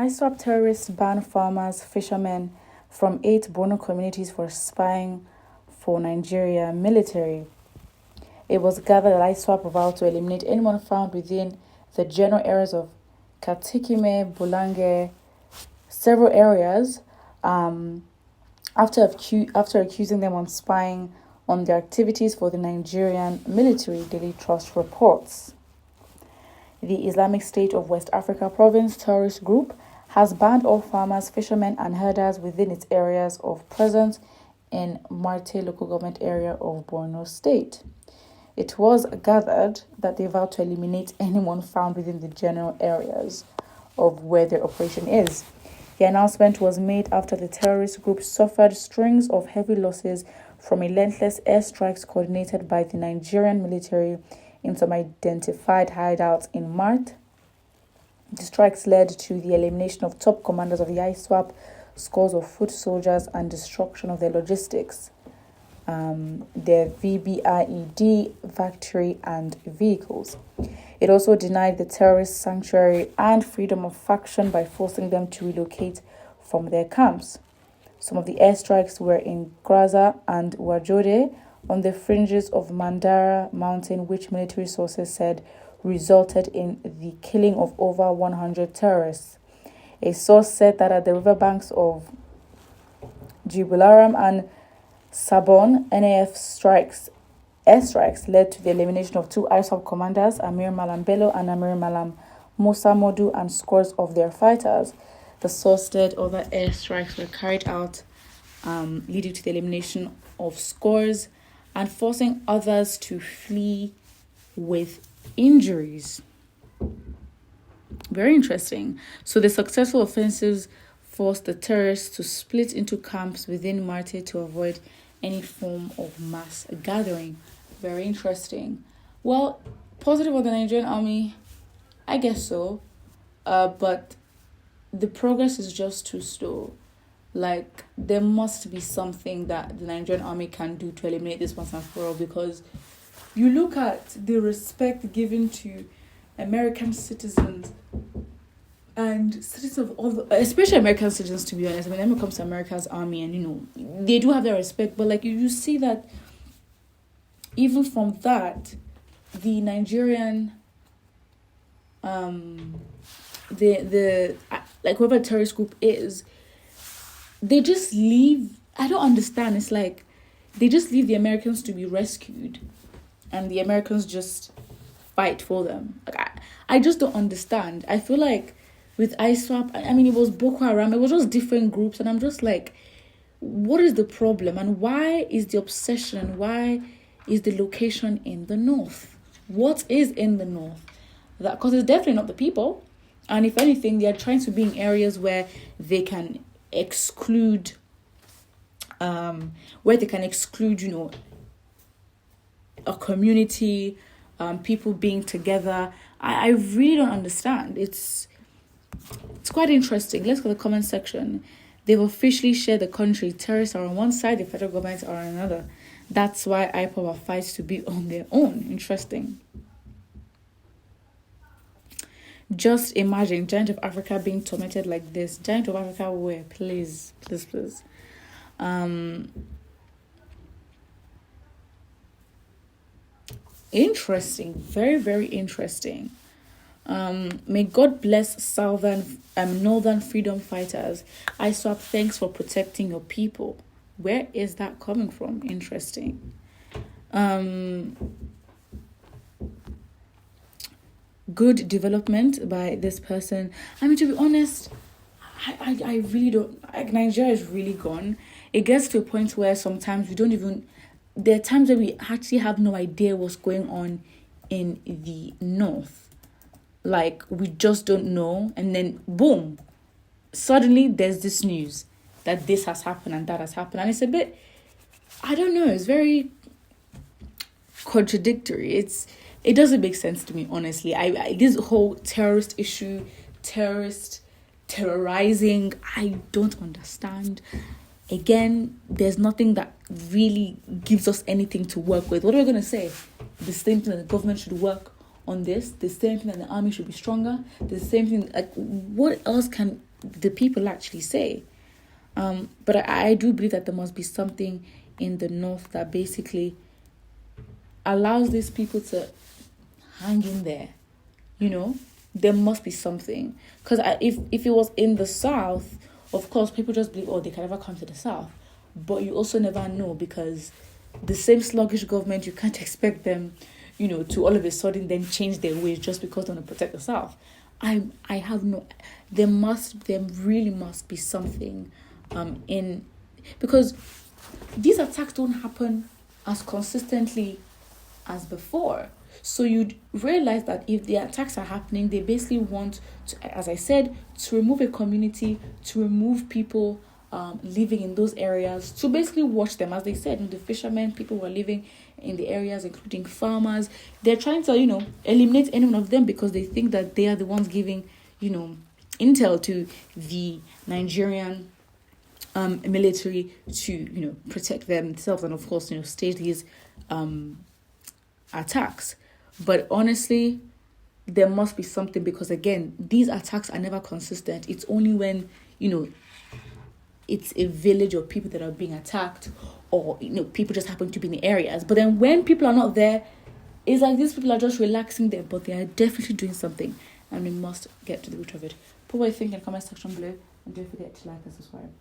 ISWAP terrorists banned farmers, fishermen from 8 Borno communities for spying for Nigeria military. It was gathered that ISWAP vowed to eliminate anyone found within the general areas of Katikime, Bulange, several areas, after accusing them of spying on their activities for the Nigerian military, Daily Trust reports. The Islamic State of West Africa Province terrorist group has banned all farmers, fishermen, and herders within its areas of presence in Marte local government area of Borno State. It was gathered that they vowed to eliminate anyone found within the general areas of where their operation is. The announcement was made after the terrorist group suffered strings of heavy losses from relentless airstrikes coordinated by the Nigerian military in some identified hideouts in Marte. The strikes led to the elimination of top commanders of the ISWAP, scores of foot soldiers, and destruction of their logistics, their VBIED factory and vehicles. It also denied the terrorists sanctuary and freedom of faction by forcing them to relocate from their camps. Some of the airstrikes were in Graza and Wajode on the fringes of Mandara Mountain, which military sources said resulted in the killing of over 100 terrorists. A source said that at the riverbanks of Jibularam and Sabon, NAF airstrikes led to the elimination of 2 ISWAP commanders, Amir Malam Bello and Amir Malam Musa Modu, and scores of their fighters. The source said other airstrikes were carried out, leading to the elimination of scores and forcing others to flee with injuries. Very interesting. So the successful offensives forced the terrorists to split into camps within Marte to avoid any form of mass gathering. Very interesting. Well, positive on the Nigerian army, I guess so. But the progress is just too slow. Like, there must be something that the Nigerian army can do to eliminate this once and for all, because you look at the respect given to American citizens and citizens of all the, especially American citizens, to be honest. I mean, when it comes to America's army, and they do have their respect, but like you see that even from that, the Nigerian the like whoever the terrorist group is, they just leave. I don't understand. It's like they just leave the Americans to be rescued, and the Americans just fight for them. Like I just don't understand. I feel like with ISWAP, I mean, it was Boko Haram. It was just different groups, and I'm just like, what is the problem, and why is the obsession? Why is the location in the north? What is in the north? That because it's definitely not the people, and if anything, they are trying to be in areas where they can exclude, a community, people being together. I really don't understand. It's quite interesting. Let's go to the comment section. They've officially shared the country. Terrorists are on one side, the federal government are on another. That's why IPOB fights to be on their own. Interesting. Just imagine Giant of Africa being tormented like this. Giant of Africa where? Please. Interesting. Very, very interesting. May God bless northern freedom fighters. ISWAP, thanks for protecting your people. Where is that coming from? Interesting. Good development by this person. I mean, to be honest, I really don't. Like, Nigeria is really gone. It gets to a point where sometimes we don't even. There are times where we actually have no idea what's going on in the north. Like, we just don't know. And then, boom, suddenly there's this news that this has happened and that has happened. And it's a bit, I don't know, it's very contradictory. It doesn't make sense to me, honestly. I this whole terrorist issue, terrorizing, I don't understand. Again, there's nothing that really gives us anything to work with. What are we going to say? The same thing that the government should work on this, the same thing that the army should be stronger, the same thing, like, what else can the people actually say. But I do believe that there must be something in the north that basically allows these people to hang in there. There must be something. Because if it was in the south, of course, people just believe, they can never come to the south. But you also never know, because the same sluggish government, you can't expect them, to all of a sudden then change their ways just because they want to protect the south. I have no... There really must be something because these attacks don't happen as consistently as before. So you'd realize that if the attacks are happening, they basically want to, as I said, to remove a community, to remove people living in those areas, to basically watch them. As they said, the fishermen, people who are living in the areas, including farmers, they're trying to, eliminate any one of them because they think that they are the ones giving, intel to the Nigerian military to, protect themselves and, of course, stage these attacks. But honestly, there must be something, because, again, these attacks are never consistent. It's only when, it's a village of people that are being attacked, or, people just happen to be in the areas. But then when people are not there, it's like these people are just relaxing there, but they are definitely doing something, and we must get to the root of it. Put what you think in the comment section below, and don't forget to like and subscribe.